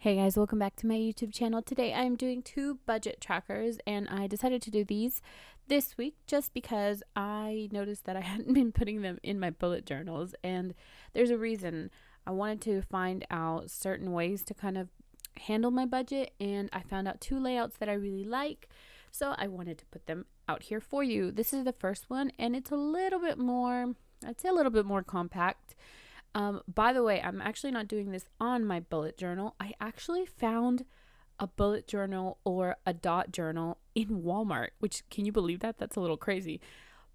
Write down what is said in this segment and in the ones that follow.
Hey guys, welcome back to my YouTube channel. Today I'm doing 2 budget trackers, and I decided to do these this week just because I noticed that I hadn't been putting them in my bullet journals, and there's a reason. I wanted to find out certain ways to kind of handle my budget, and I found out 2 layouts that I really like, so I wanted to put them out here for you. This is the first one, and it's a little bit more, I'd say a little bit more compact. By the way, I'm actually not doing this on my bullet journal. I actually found a bullet journal or a dot journal in Walmart, which, can you believe that? That's a little crazy.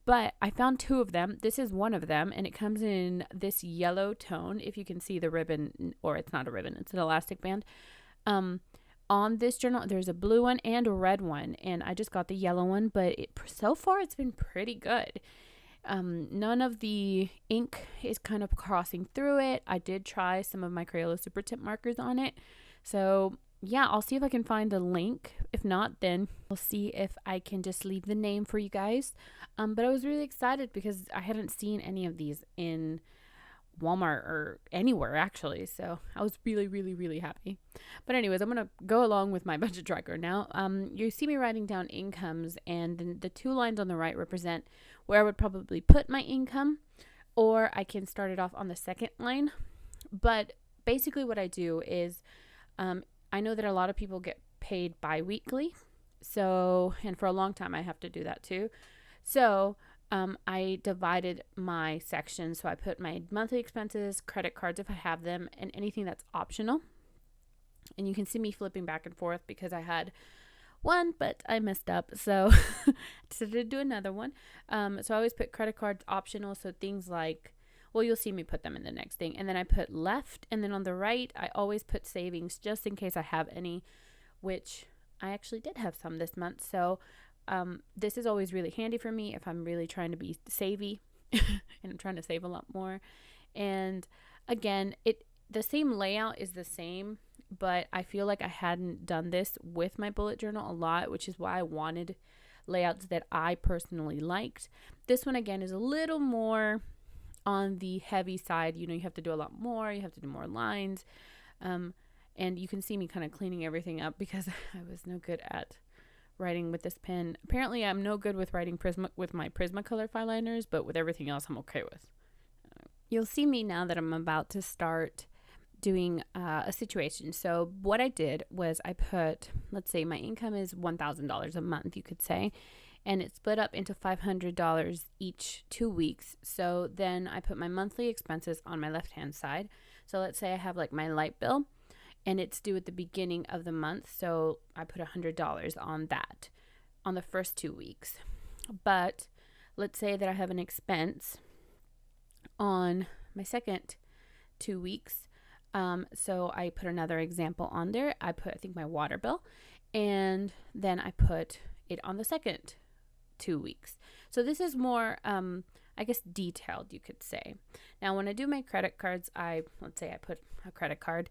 But I found 2 of them. This is one of them, and it comes in this yellow tone. If you can see the ribbon, or it's not a ribbon, it's an elastic band. On this journal, there's a blue one and a red one, and I just got the yellow one, but so far it's been pretty good. None of the ink is kind of crossing through it. I did try some of my Crayola Super Tip markers on it. So yeah, I'll see if I can find the link. If not, then I'll see if I can just leave the name for you guys. But I was really excited because I hadn't seen any of these in Walmart or anywhere actually, so I was really happy. But anyways, I'm gonna go along with my budget tracker now. You see me writing down incomes, and then the 2 lines on the right represent where I would probably put my income, or I can start it off on the second line. But basically what I do is I know that a lot of people get paid bi-weekly, so, and for a long time I have to do that too. So I divided my sections. So I put my monthly expenses, credit cards if I have them, and anything that's optional. And you can see me flipping back and forth because I had one, but I messed up. So I decided to do another one. So I always put credit cards optional. So things like, well, you'll see me put them in the next thing. And then I put left. And then on the right, I always put savings just in case I have any, which I actually did have some this month. So this is always really handy for me if I'm really trying to be savvy and I'm trying to save a lot more. And again, the same layout is the same, but I feel like I hadn't done this with my bullet journal a lot, which is why I wanted layouts that I personally liked. This one again is a little more on the heavy side. You know, you have to do a lot more, you have to do more lines. And you can see me kind of cleaning everything up because I was no good at writing with this pen. Apparently I'm no good with writing with my Prismacolor fine liners, but with everything else I'm okay with. You'll see me now that I'm about to start doing a situation. So what I did was I put, let's say my income is $1,000 a month, you could say, and it's split up into $500 each 2 weeks. So then I put my monthly expenses on my left hand side. So let's say I have like my light bill, and it's due at the beginning of the month, so I put $100 on that on the first 2 weeks. But let's say that I have an expense on my second 2 weeks, so I put another example on there. I put, I think, my water bill, and then I put it on the second 2 weeks. So this is more, I guess, detailed, you could say. Now, when I do my credit cards, let's say I put a credit card,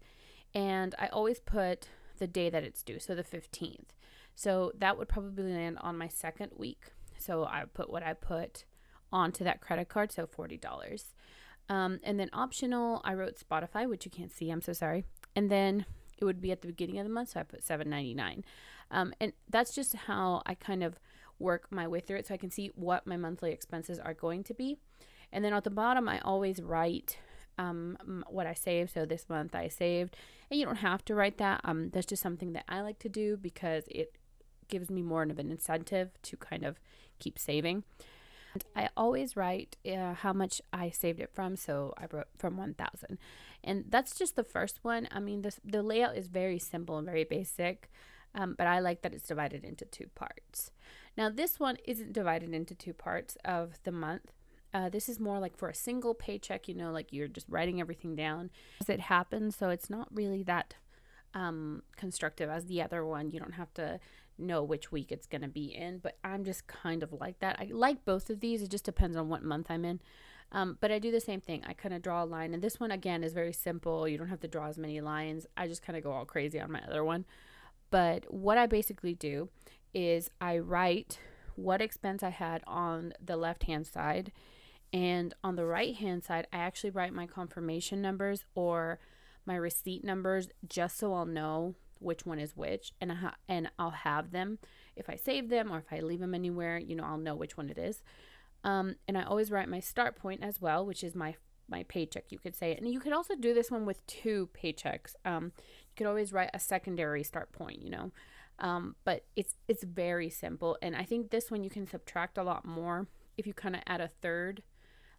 and I always put the day that it's due, so the 15th. So that would probably land on my second week. So I put what I put onto that credit card, so $40. And then optional, I wrote Spotify, which you can't see, I'm so sorry. And then it would be at the beginning of the month, so I put $7.99. And that's just how I kind of work my way through it, so I can see what my monthly expenses are going to be. And then at the bottom, I always write what I saved. So this month I saved, and you don't have to write that. That's just something that I like to do because it gives me more of an incentive to kind of keep saving. And I always write how much I saved it from. So I wrote from 1,000, and that's just the first one. I mean, the layout is very simple and very basic, but I like that it's divided into 2 parts. Now this one isn't divided into 2 parts of the month. This is more like for a single paycheck, you know, like you're just writing everything down as it happens. So it's not really that constructive as the other one. You don't have to know which week it's going to be in, but I'm just kind of like that. I like both of these. It just depends on what month I'm in. But I do the same thing. I kind of draw a line, and this one again is very simple. You don't have to draw as many lines. I just kind of go all crazy on my other one. But what I basically do is I write what expense I had on the left hand side, and on the right hand side I actually write my confirmation numbers or my receipt numbers just so I'll know which one is which, and I'll have them if I save them or if I leave them anywhere, I'll know which one it is. And I always write my start point as well, which is my paycheck, you could say. And you could also do this one with 2 paychecks. You could always write a secondary start point, but it's very simple. And I think this one you can subtract a lot more if you kind of add a third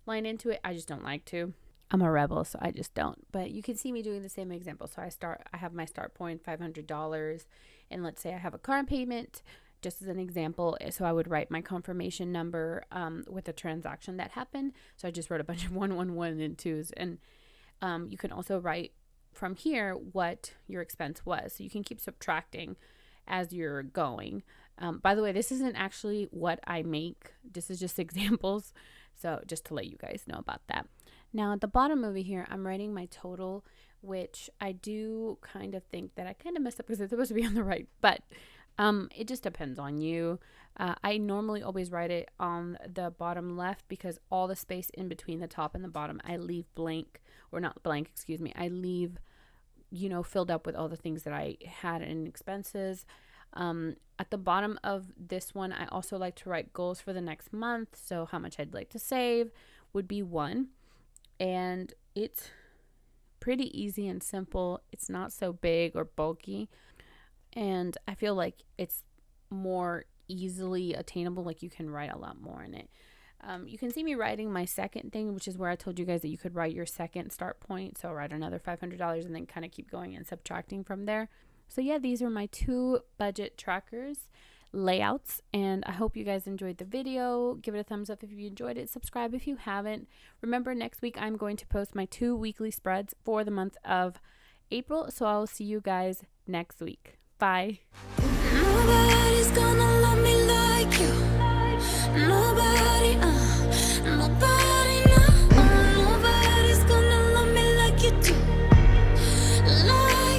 line into it. I just don't like to. I'm a rebel, so I just don't. But you can see me doing the same example. So I have my start point, $500, and let's say I have a car payment, just as an example. So I would write my confirmation number with a transaction that happened. So I just wrote a bunch of 111 and 2s. And you can also write from here what your expense was. So you can keep subtracting as you're going. By the way, this isn't actually what I make. This is just examples. So just to let you guys know about that. Now at the bottom over here, I'm writing my total, which I do kind of think that I kind of messed up because it's supposed to be on the right, but it just depends on you. I normally always write it on the bottom left because all the space in between the top and the bottom, I leave blank, or not blank, excuse me. I leave, filled up with all the things that I had in expenses. At the bottom of this one, I also like to write goals for the next month. So how much I'd like to save would be 1. And it's pretty easy and simple. It's not so big or bulky. And I feel like it's more easily attainable. Like you can write a lot more in it. You can see me writing my second thing, which is where I told you guys that you could write your second start point. So write another $500 and then kind of keep going and subtracting from there. So yeah, these are my 2 budget trackers layouts, and I hope you guys enjoyed the video. Give it a thumbs up if you enjoyed it. Subscribe if you haven't. Remember, next week I'm going to post my 2 weekly spreads for the month of April. So I'll see you guys next week. Bye. Nobody's gonna